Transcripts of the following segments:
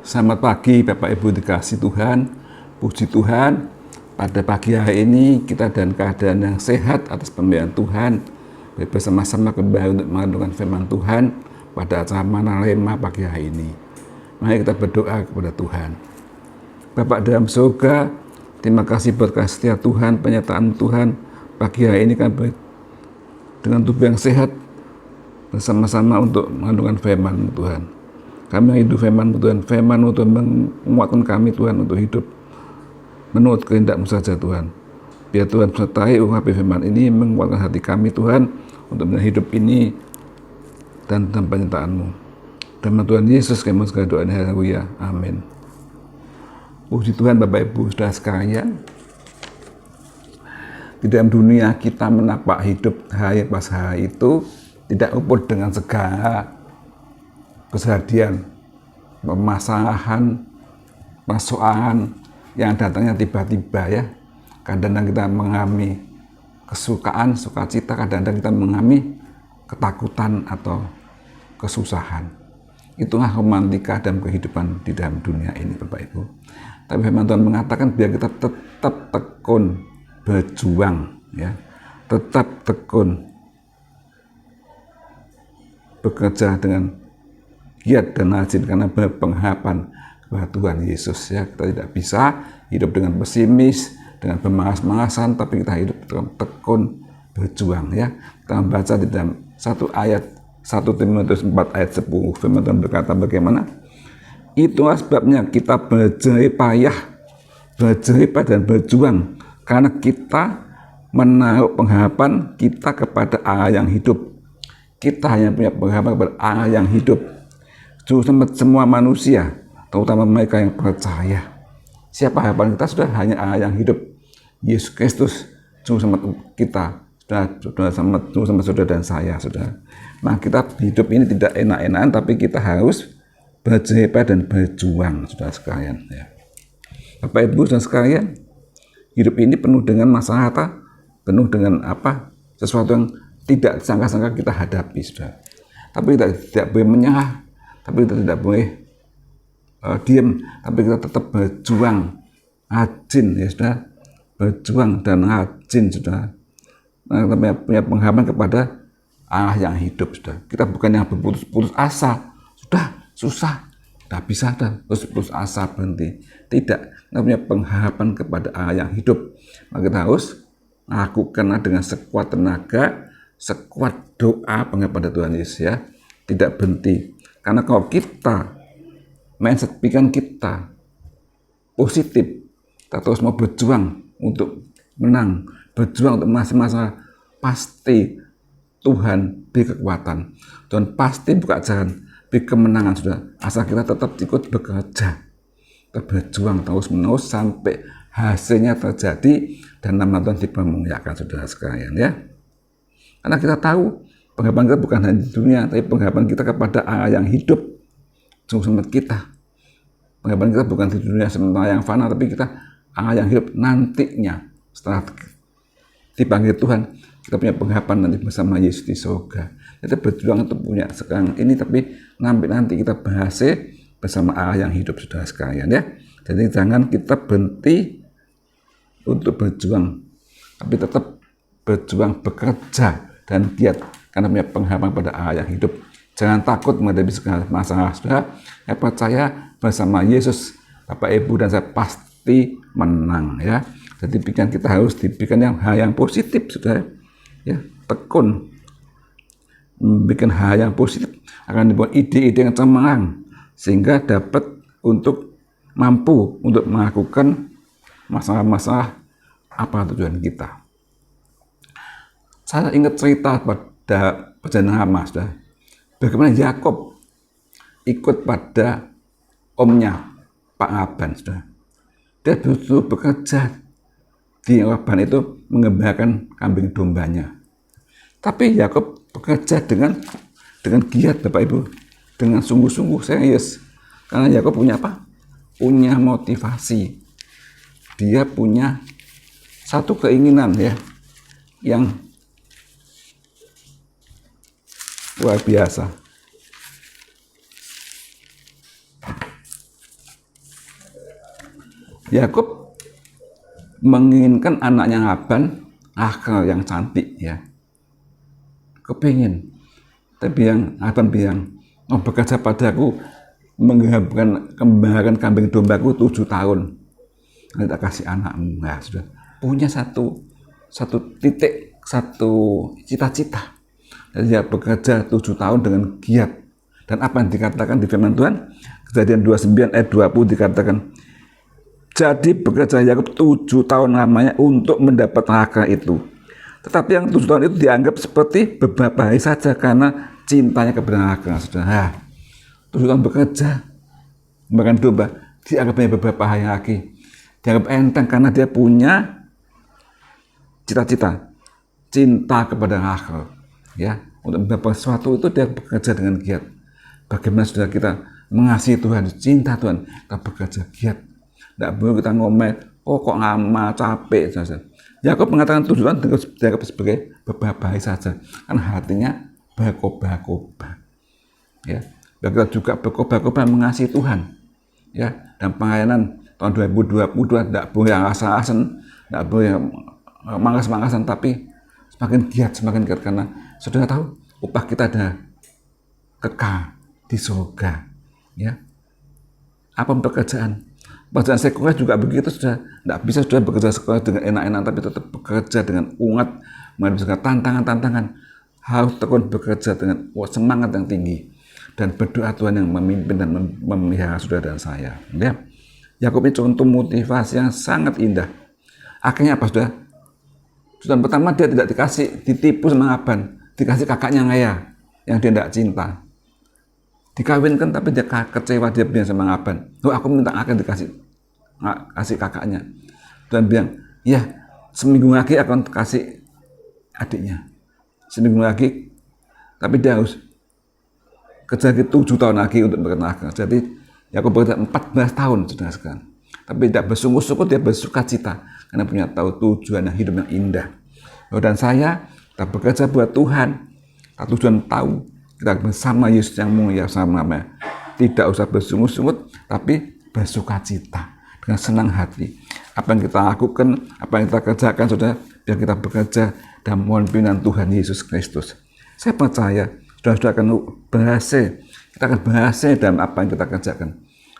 Selamat pagi Bapak Ibu dikasih Tuhan. Puji Tuhan, pada pagi hari ini kita dalam keadaan yang sehat atas pembiayaan Tuhan. Bersama-sama kembali untuk merenungkan firman Tuhan pada acara Manarema pagi hari ini. Mari kita berdoa kepada Tuhan. Bapak dalam surga, terima kasih berkat setia Tuhan, penyertaan Tuhan. Pagi hari ini kami dengan tubuh yang sehat bersama-sama untuk merenungkan firman Tuhan. Kami hidup firman Tuhan, firman untuk menguatkan kami Tuhan untuk hidup menurut kehendak-Mu saja Tuhan. Biar Tuhan sertai urapi firman ini menguatkan hati kami Tuhan untuk hidup ini dan dalam penyertaan-Mu. Dalam Tuhan Yesus kami segala doa ini, haleluya, amin. Puji Tuhan Bapak Ibu saudara sekalian. Di dalam dunia kita menapak hidup hari pas hari itu tidak luput dengan segala keseharian, permasalahan, persoalan yang datangnya tiba-tiba ya. Kadang-kadang kita mengalami kesukaan, sukacita, kadang-kadang kita mengalami ketakutan atau kesusahan. Itulah romantika dalam kehidupan di dalam dunia ini Bapak Ibu. Tapi firman Tuhan mengatakan biar kita tetap tekun berjuang ya. Tetap tekun bekerja dengan giat dan rajin karena berpengharapan kepada Tuhan Yesus ya. Kita tidak bisa hidup dengan pesimis, dengan bermalas-malasan, tapi kita hidup dengan tekun berjuang ya. Kita membaca di dalam satu ayat 1 Timotius 4 ayat 10 firman Tuhan berkata bagaimana? Itulah sebabnya kita berjerih payah dan berjuang karena kita menaruh pengharapan kita kepada Allah yang hidup. Kita hanya punya pengharapan kepada Allah yang hidup. Semua manusia, terutama mereka yang percaya. Siapa harapan kita? Sudah hanya Allah yang hidup. Yesus Kristus, juru selamat kita, sudah selamat saudara dan saya, saudara. Nah, kita hidup ini tidak enak-enakan, tapi kita harus berjerih dan berjuang, saudara sekalian. Ya. Bapak Ibu saudara sekalian, hidup ini penuh dengan masalah, penuh dengan sesuatu yang tidak sangka-sangka kita hadapi, saudara. Tapi kita tidak boleh menyerah, tapi kita tidak boleh diam, tapi kita tetap berjuang, rajin ya saudara, berjuang dan rajin saudara. Nah, kita punya pengharapan kepada Allah yang hidup saudara. Kita bukan yang berputus asa, sudah susah, tidak bisa terus putus asa berhenti. Tidak, kita punya pengharapan kepada Allah yang hidup. Maka kita harus lakukanlah dengan sekuat tenaga, sekuat doa kepada Tuhan Yesus ya, tidak berhenti. Karena kalau kita mindset pikiran kita positif, kita terus mau berjuang untuk menang, berjuang untuk masalah, pasti Tuhan beri kekuatan, Tuhan pasti buka jalan, beri kemenangan sudah. Asal kita tetap ikut bekerja, kita berjuang terus-menerus sampai hasilnya terjadi dan nama Tuhan dipermuliakan saudara sekalian ya. Karena kita tahu pengharapan kita bukan hanya di dunia, tapi pengharapan kita kepada Allah yang hidup, juru selamat kita. Pengharapan kita bukan di dunia sementara yang fana, tapi kita Allah yang hidup nantinya setelah dipanggil Tuhan, kita punya pengharapan nanti bersama Yesus di surga. Kita berjuang untuk punya sekarang ini, tapi nanti kita berhasil bersama Allah yang hidup saudara sekalian ya. Jadi jangan kita berhenti untuk berjuang, tapi tetap berjuang, bekerja dan giat karena punya pengharapan pada Allah yang hidup. Jangan takut menghadapi segala masalah saudara. Saya percaya bersama Yesus, Bapak Ibu dan saya pasti menang ya. Jadi pikiran kita harus diberikan hal yang positif saudara. Ya, tekun membuat hal yang positif akan dibuat ide-ide yang cemerlang sehingga dapat mampu untuk melakukan masalah-masalah apa tujuan kita. Saya ingat cerita pada perjalanan lama saudara. Bagaimana Yakub ikut pada omnya Pak Laban saudara. Dia betul bekerja di Laban itu mengembalakan kambing dombanya. Tapi Yakub bekerja dengan giat Bapak Ibu, dengan sungguh-sungguh serius. Karena Yakub punya apa? Punya motivasi. Dia punya satu keinginan ya, yang luar biasa. Yakub menginginkan anaknya Laban Rachel yang cantik ya, kepingin. Tapi yang Laban bilang, oh bekerja padaku menghabiskan kembaran kambing dombaku 7 tahun, nanti tak kasih anakmu. Nah, sudah punya satu titik, satu cita-cita. Jadi dia bekerja 7 tahun dengan giat. Dan apa yang dikatakan di firman Tuhan? Kejadian 29 ayat 20 dikatakan, jadi bekerja Yakub 7 tahun lamanya untuk mendapat Rachel itu. Tetapi yang 7 tahun itu dianggap seperti beberapa hari saja karena cintanya kepada Rachel. Saudara, 7 tahun bekerja makan domba dianggapnya beberapa hari lagi, dianggap enteng karena dia punya cita-cita, cinta kepada Rachel. Ya, untuk mendapat sesuatu itu dia bekerja dengan giat. Bagaimana saudara kita mengasihi Tuhan, cinta Tuhan, kita bekerja giat. Tidak boleh kita ngomel, oh kok lama, capek. Yakub mengatakan 7 tahun dianggap sebagai beberapa hari saja, kan hatinya berkobar-kobar. Ya, dan kita juga berkobar-kobar mengasihi Tuhan. Ya, dan pelayanan tahun 2022 tidak boleh alasan-alasan, tidak boleh mangas-mangasan, tapi semakin giat karena saudara tahu upah kita ada kekal di surga. Ya, apa pekerjaan sekuler juga begitu, sudah tidak bisa sudah bekerja sekuler dengan enak-enak, tapi tetap bekerja dengan ungat, menghadapi tantangan-tantangan, harus tekun bekerja dengan semangat yang tinggi dan berdoa Tuhan yang memimpin dan memelihara saudara dan saya. Ya, Yakub ini contoh motivasi yang sangat indah. Akhirnya apa sudah? Sudah pertama dia tidak ditipu sama Laban, dikasih kakaknya Lea yang dia tidak cinta. Dikawinkan tapi dia kecewa, dia bilang sama Laban, oh aku minta akan kasih kakaknya. Dan bilang, ya seminggu lagi akan kasih adiknya, seminggu lagi, tapi dia harus kerja 7 tahun lagi untuk berenang. Jadi Yakub bekerja 14 tahun sudah sekarang, tapi tidak bersungguh-sungguh, dia bersuka cita karena punya tahu tujuan yang hidup yang indah. Dan saya kita bekerja buat Tuhan, kita tujuan tahu kita bersama Yesus yang mulia sama-sama. Tidak usah bersungguh-sungguh, tapi bersuka cita dengan senang hati. Apa yang kita lakukan, apa yang kita kerjakan, saudara, biar kita bekerja dan mohon pimpinan Tuhan Yesus Kristus. Saya percaya saudara akan berhasil. Kita akan berhasil dalam apa yang kita kerjakan.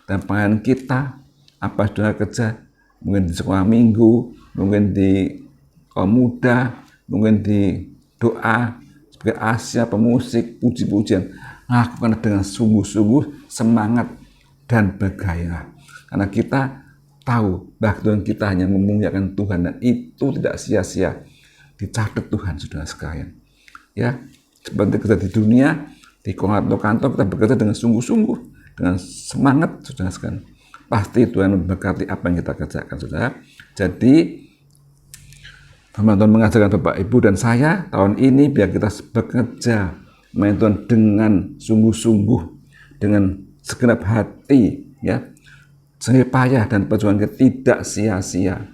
Dan pelayanan kita, apa saudara kerja, mungkin di sekolah minggu, mungkin di kaum muda, mungkin di doa, sebagai Asia, pemusik, puji-pujian, lakukan dengan sungguh-sungguh, semangat dan bergairah. Karena kita tahu bahwa Tuhan kita hanya memuliakan Tuhan, dan itu tidak sia-sia, dicatat Tuhan saudara sekalian. Ya, seperti kita di dunia, di kantor kita bekerja dengan sungguh-sungguh, dengan semangat saudara sekalian. Pasti Tuhan memberkati apa yang kita kerjakan saudara. Jadi Tuhan mengajarkan Bapak Ibu dan saya tahun ini biar kita bekerja main Tuhan dengan sungguh-sungguh, dengan segenap hati, ya, jerih payah dan perjuangan kita tidak sia-sia,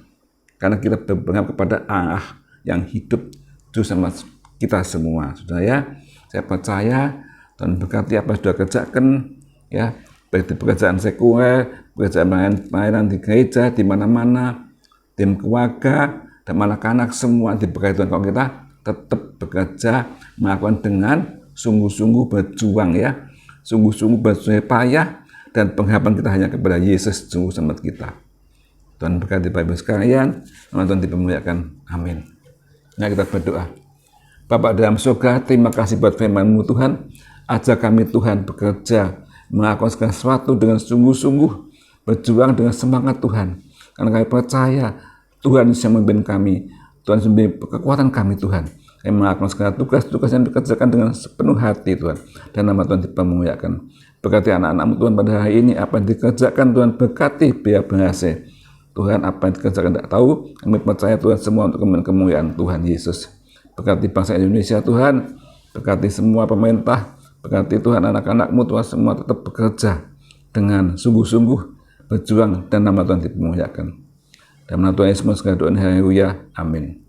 karena kita berpengaruh kepada Allah yang hidup bersama kita semua, saudara ya. Saya percaya Tuhan berkati apa yang sudah kerjakan, ya, baik di pekerjaan sekuler, pekerjaan pelayanan di gereja, di mana-mana, tim keluarga, dan anak-anak semua diberkati Tuhan. Kalau kita tetap bekerja, melakukan dengan sungguh-sungguh berjuang, ya, sungguh-sungguh bersusah payah, dan pengharapan kita hanya kepada Yesus Juru Selamat kita. Tuhan berkati Bapak Ibu sekalian, nama Tuhan dipermuliakan. Amin. Nah, kita berdoa. Bapak dalam surga, terima kasih buat firman-Mu Tuhan. Ajar kami Tuhan bekerja, melakukan segala sesuatu dengan sungguh-sungguh, berjuang dengan semangat Tuhan. Karena kami percaya Tuhan yang memimpin kami, Tuhan yang memberi kekuatan kami Tuhan. Kami melakukan segala tugas-tugas yang dikerjakan dengan sepenuh hati Tuhan. Dan nama Tuhan dipermuliakan. Berkati anak-anak-Mu Tuhan pada hari ini, apa yang dikerjakan Tuhan berkati biar berhasil. Tuhan, apa yang dikerjakan tidak tahu, kami percaya Tuhan semua untuk kemuliaan Tuhan Yesus. Berkati bangsa Indonesia Tuhan, berkati semua pemerintah, berkati Tuhan anak-anak-Mu Tuhan semua tetap bekerja dengan sungguh-sungguh, berjuang, dan nama Tuhan dipermuliakan. Dan nama Tuhan Yesus segala doa, haleluya, amin.